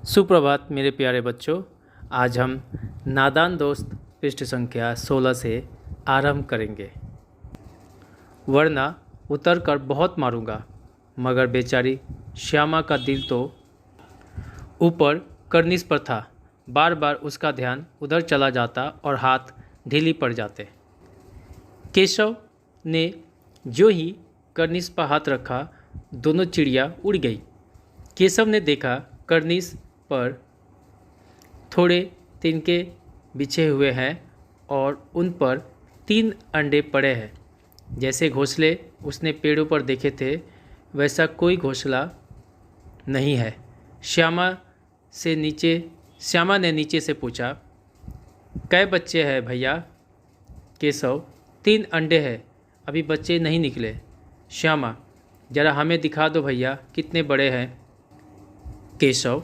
सुप्रभात मेरे प्यारे बच्चों। आज हम नादान दोस्त पृष्ठ संख्या 16 से आरंभ करेंगे। वरना उतर कर बहुत मारूंगा, मगर बेचारी श्यामा का दिल तो ऊपर करनिस पर था। बार बार उसका ध्यान उधर चला जाता और हाथ ढीली पड़ जाते। केशव ने जो ही करनिस पर हाथ रखा, दोनों चिड़िया उड़ गई। केशव ने देखा करनिस पर थोड़े तिनके बिछे हुए हैं और उन पर 3 अंडे पड़े हैं। जैसे घोंसले उसने पेड़ों पर देखे थे, वैसा कोई घोंसला नहीं है। श्यामा ने नीचे से पूछा, कै बच्चे हैं भैया? केशव, 3 अंडे हैं, अभी बच्चे नहीं निकले। श्यामा, जरा हमें दिखा दो भैया, कितने बड़े हैं? केशव,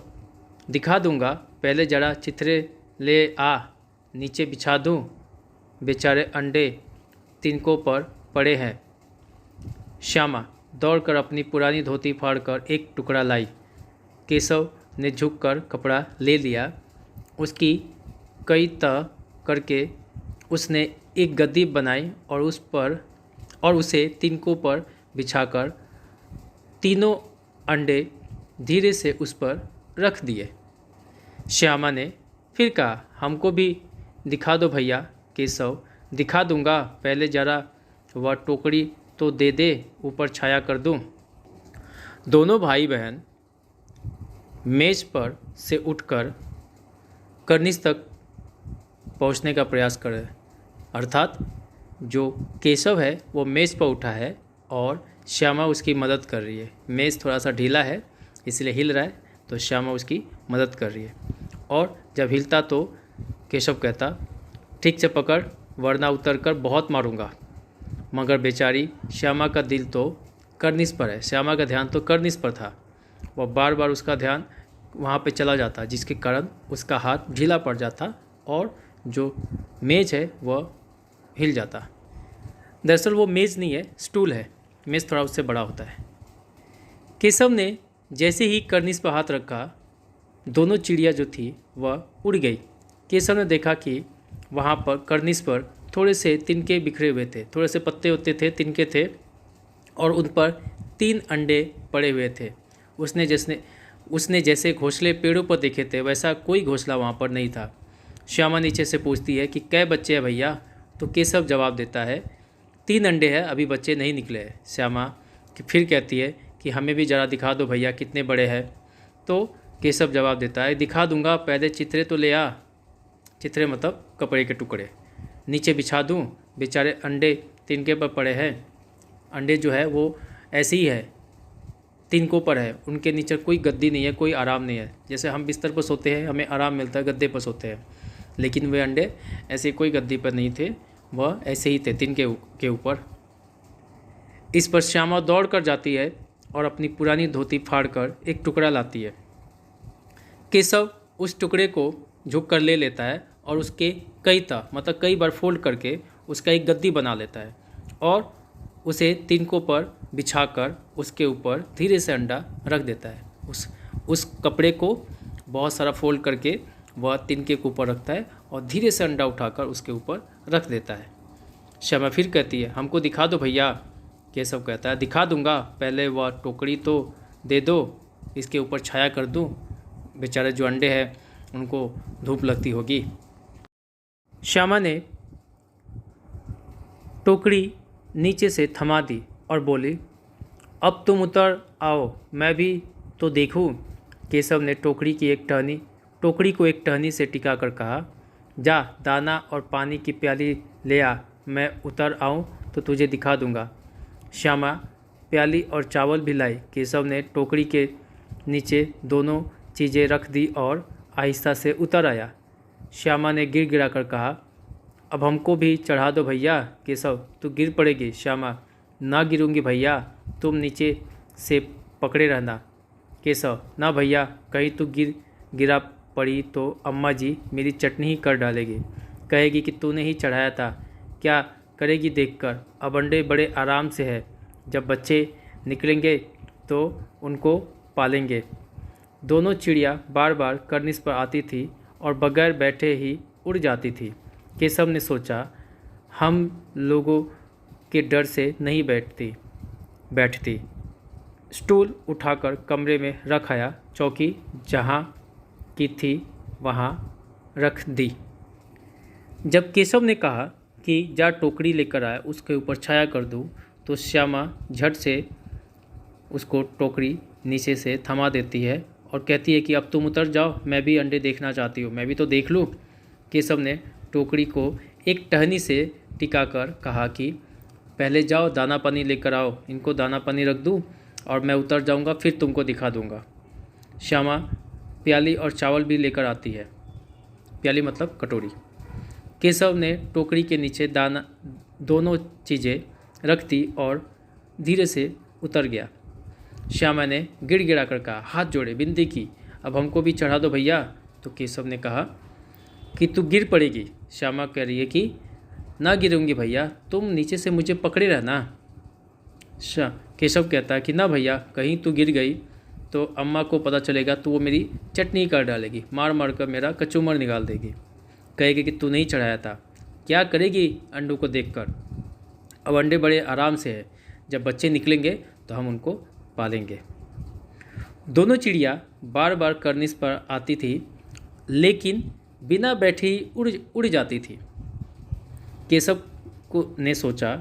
दिखा दूंगा, पहले जरा चित्रे ले आ, नीचे बिछा दूं। बेचारे अंडे तिनकों पर पड़े हैं। श्यामा दौड़कर अपनी पुरानी धोती फाड़कर एक टुकड़ा लाई। केशव ने झुककर कपड़ा ले लिया। उसकी कई तह करके उसने एक गद्दी बनाई और उसे तिनकों पर बिछाकर तीनों अंडे धीरे से उस पर रख दिए। श्यामा ने फिर कहा, हमको भी दिखा दो भैया। केशव, दिखा दूंगा, पहले जरा वह टोकरी तो दे दे, ऊपर छाया कर दूं। दोनों भाई बहन मेज पर से उठकर करनिस तक पहुंचने का प्रयास करे। अर्थात जो केशव है वो मेज पर उठा है और श्यामा उसकी मदद कर रही है। मेज थोड़ा सा ढीला है, इसलिए हिल रहा है, तो श्यामा उसकी मदद कर रही है। और जब हिलता तो केशव कहता, ठीक से पकड़, वरना उतर कर बहुत मारूंगा। मगर बेचारी श्यामा का दिल तो करनिस पर है। श्यामा का ध्यान तो करनिस पर था। वह बार बार उसका ध्यान वहाँ पे चला जाता, जिसके कारण उसका हाथ ढीला पड़ जाता और जो मेज है वह हिल जाता। दरअसल वो मेज़ नहीं है, स्टूल है। मेज़ थोड़ा उससे बड़ा होता है। केशव ने जैसे ही करनिस पर हाथ रखा, दोनों चिड़िया जो थी वह उड़ गई। केशव ने देखा कि वहाँ पर करनिस पर थोड़े से तिनके बिखरे हुए थे, थोड़े से पत्ते होते थे, तिनके थे, और उन पर 3 अंडे पड़े हुए थे। उसने जैसे घोंसले पेड़ों पर देखे थे, वैसा कोई घोंसला वहाँ पर नहीं था। श्यामा नीचे से पूछती है कि कै बच्चे हैं भैया? तो केशव जवाब देता है, 3 अंडे हैं, अभी बच्चे नहीं निकले हैं। श्यामा फिर कहती है कि हमें भी ज़रा दिखा दो भैया, कितने बड़े हैं? तो केशव जवाब देता है, दिखा दूंगा, पहले चित्रे तो ले आ। चित्रे मतलब कपड़े के टुकड़े, नीचे बिछा दूं। बेचारे अंडे तिनके पर पड़े हैं। अंडे जो है वो ऐसे ही है, तिनकों पर है, उनके नीचे कोई गद्दी नहीं है, कोई आराम नहीं है। जैसे हम बिस्तर पर सोते हैं, हमें आराम मिलता है, गद्दे पर सोते हैं, लेकिन वे अंडे ऐसे कोई गद्दी पर नहीं थे, वह ऐसे ही थे तिनके के ऊपर। इस पर श्यामा दौड़ कर जाती है और अपनी पुरानी धोती फाड़कर एक टुकड़ा लाती है। केशव उस टुकड़े को झुक कर ले लेता है और उसके कई बार फोल्ड करके उसका एक गद्दी बना लेता है और उसे तिनकों पर बिछाकर उसके ऊपर धीरे से अंडा रख देता है। उस कपड़े को बहुत सारा फोल्ड करके वह तिनके के ऊपर रखता है और धीरे से अंडा उठाकर उसके ऊपर रख देता है। श्यामा फिर कहती है, हमको दिखा दो भैया। केशव कहता है, दिखा दूंगा, पहले वह टोकरी तो दे दो, इसके ऊपर छाया कर दूं। बेचारे जो अंडे हैं उनको धूप लगती होगी। श्यामा ने टोकरी नीचे से थमा दी और बोली, अब तुम उतर आओ, मैं भी तो देखूं। केशव ने टोकरी को एक टहनी से टिका कर कहा, जा दाना और पानी की प्याली ले आ, मैं उतर आऊं तो तुझे दिखा दूंगा। श्यामा प्याली और चावल भी लाई। केशव ने टोकरी के नीचे दोनों चीज़ें रख दी और आहिस्ता से उतर आया। श्यामा ने गिड़गिड़ा कर कहा, अब हमको भी चढ़ा दो भैया। केशव, तू गिर पड़ेगी। श्यामा, ना गिरूंगी भैया, तुम नीचे से पकड़े रहना। केशव, ना भैया, कहीं तू गिरा पड़ी तो अम्मा जी मेरी चटनी ही कर डालेगी, कहेगी कि तूने ही चढ़ाया था। क्या करेगी देखकर? अब अंडे बड़े आराम से है, जब बच्चे निकलेंगे तो उनको पालेंगे। दोनों चिड़िया बार बार कर्निश पर आती थी और बगैर बैठे ही उड़ जाती थी। केशव ने सोचा, हम लोगों के डर से नहीं बैठती। स्टूल उठाकर कमरे में रख आया, चौकी जहाँ की थी वहाँ रख दी। जब केशव ने कहा कि जा टोकरी लेकर आए, उसके ऊपर छाया कर दूँ, तो श्यामा झट से उसको टोकरी नीचे से थमा देती है और कहती है कि अब तुम उतर जाओ, मैं भी अंडे देखना चाहती हूँ, मैं भी तो देख लूँ। केशव ने टोकरी को एक टहनी से टिकाकर कहा कि पहले जाओ दाना पानी लेकर आओ, इनको दाना पानी रख दूँ और मैं उतर जाऊँगा, फिर तुमको दिखा दूँगा। श्यामा प्याली और चावल भी लेकर आती है। प्याली मतलब कटोरी। केशव ने टोकरी के नीचे दोनों चीज़ें रख दी और धीरे से उतर गया। श्यामा ने गिड़गिड़ा कर कहा, हाथ जोड़े विनती की, अब हमको भी चढ़ा दो भैया। तो केशव ने कहा कि तू गिर पड़ेगी। श्यामा कह रही है कि ना गिरूंगी भैया, तुम नीचे से मुझे पकड़े रहना। केशव कहता है कि ना भैया, कहीं तू गिर गई तो अम्मा को पता चलेगा तो वो मेरी चटनी कर डालेगी, मार मार कर मेरा कचूमर निकाल देगी, कहेगी कि तू नहीं चढ़ाया था। क्या करेगी अंडों को देखकर? अब अंडे बड़े आराम से है, जब बच्चे निकलेंगे तो हम उनको पालेंगे। दोनों चिड़िया बार बार कर्निश पर आती थी, लेकिन बिना बैठे ही उड़ जाती थी। केशव ने सोचा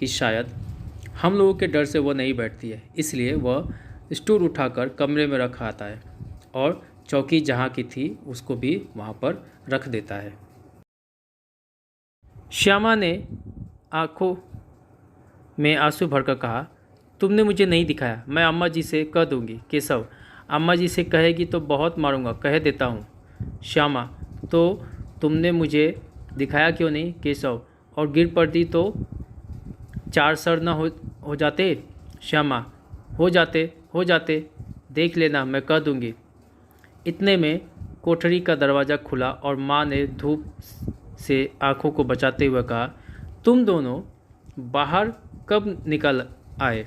कि शायद हम लोगों के डर से वह नहीं बैठती है, इसलिए वह स्टूल उठाकर कमरे में रख आता है और चौकी जहाँ की थी उसको भी वहाँ पर रख देता है। श्यामा ने आंखों में आंसू भरकर कहा, तुमने मुझे नहीं दिखाया, मैं अम्मा जी से कह दूंगी। केशव, अम्मा जी से कहेगी तो बहुत मारूंगा, कह देता हूँ। श्यामा, तो तुमने मुझे दिखाया क्यों नहीं? केशव, और गिर पड़ती तो 4 सर न हो जाते? श्यामा, हो जाते, देख लेना, मैं कह दूंगी। इतने में कोठरी का दरवाज़ा खुला और माँ ने धूप से आंखों को बचाते हुए कहा, तुम दोनों बाहर कब निकल आए?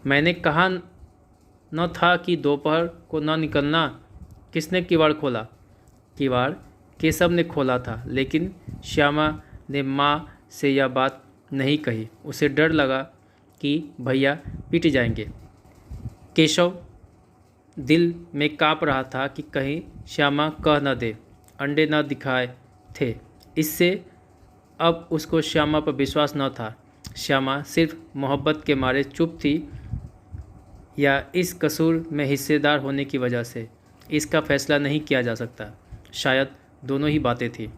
मैंने कहा न था कि दोपहर को न निकलना। किसने किवाड़ खोला? किवाड़ केशव ने खोला था, लेकिन श्यामा ने माँ से यह बात नहीं कही। उसे डर लगा कि भैया पिट जाएंगे। केशव दिल में काँप रहा था कि कहीं श्यामा कह न दे अंडे न दिखाए थे। इससे अब उसको श्यामा पर विश्वास न था। श्यामा सिर्फ मोहब्बत के मारे चुप थी या इस कसूर में हिस्सेदार होने की वजह से, इसका फैसला नहीं किया जा सकता। शायद दोनों ही बातें थी।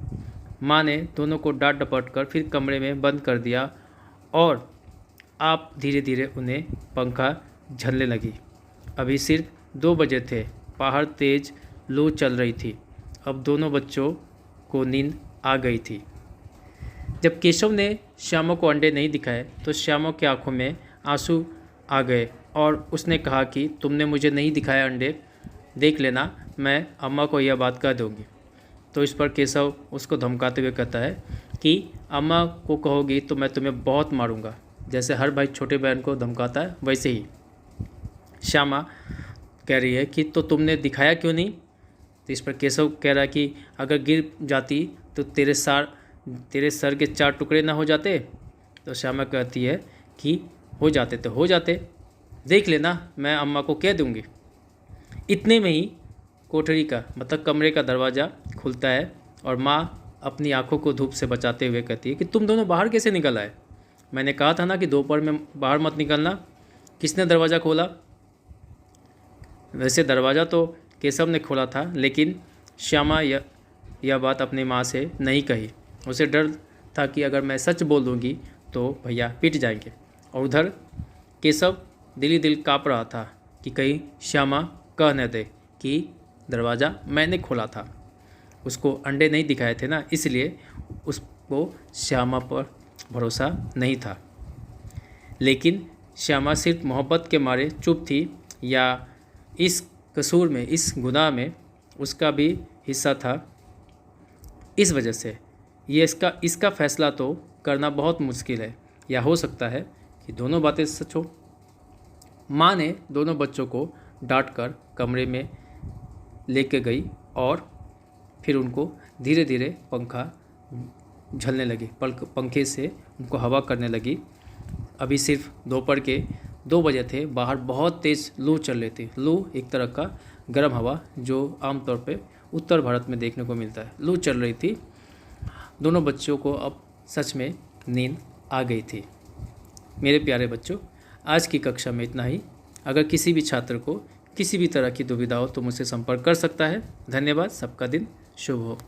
माँ ने दोनों को डांट डपट कर फिर कमरे में बंद कर दिया और आप धीरे धीरे उन्हें पंखा झलने लगी। अभी सिर्फ 2 बजे थे, बाहर तेज लू चल रही थी। अब दोनों बच्चों को नींद आ गई थी। जब केशव ने श्यामा को अंडे नहीं दिखाए तो श्यामा की आंखों में आंसू आ गए और उसने कहा कि तुमने मुझे नहीं दिखाया अंडे, देख लेना, मैं अम्मा को यह बात कह दूँगी। तो इस पर केशव उसको धमकाते हुए कहता है कि अम्मा को कहोगी तो मैं तुम्हें बहुत मारूंगा। जैसे हर भाई छोटे बहन को धमकाता है वैसे ही श्यामा कह रही है कि तो तुमने दिखाया क्यों नहीं? तो इस पर केशव कह रहा है कि अगर गिर जाती तो तेरे सर के 4 टुकड़े ना हो जाते? तो श्यामा कहती है कि हो जाते तो हो जाते, देख लेना, मैं अम्मा को कह दूंगी। इतने में ही कोठरी का मतलब कमरे का दरवाज़ा खुलता है और माँ अपनी आंखों को धूप से बचाते हुए कहती है कि तुम दोनों बाहर कैसे निकल आए? मैंने कहा था ना कि दोपहर में बाहर मत निकलना। किसने दरवाज़ा खोला? वैसे दरवाज़ा तो केशव ने खोला था, लेकिन श्यामा यह बात अपनी माँ से नहीं कही। उसे डर था कि अगर मैं सच बोल दूँगी तो भैया पिट जाएंगे। और उधर केशव दिल काँप रहा था कि कहीं श्यामा कह न दे कि दरवाज़ा मैंने खोला था। उसको अंडे नहीं दिखाए थे ना, इसलिए उसको श्यामा पर भरोसा नहीं था। लेकिन श्यामा सिर्फ मोहब्बत के मारे चुप थी या इस कसूर में, इस गुनाह में उसका भी हिस्सा था। इस वजह से ये इसका फैसला तो करना बहुत मुश्किल है, या हो सकता है कि दोनों बातें सच हो। माँ ने दोनों बच्चों को डांट कर कमरे में लेके गई और फिर उनको धीरे धीरे पंखा झलने लगी, पंखे से उनको हवा करने लगी। अभी सिर्फ दोपहर के 2 बजे थे, बाहर बहुत तेज़ लू चल रही थी। लू एक तरह का गर्म हवा जो आमतौर पे उत्तर भारत में देखने को मिलता है, लू चल रही थी। दोनों बच्चों को अब सच में नींद आ गई थी। मेरे प्यारे बच्चों, आज की कक्षा में इतना ही। अगर किसी भी छात्र को किसी भी तरह की दुविधा हो तो मुझसे संपर्क कर सकता है। धन्यवाद। सबका दिन शुभ हो।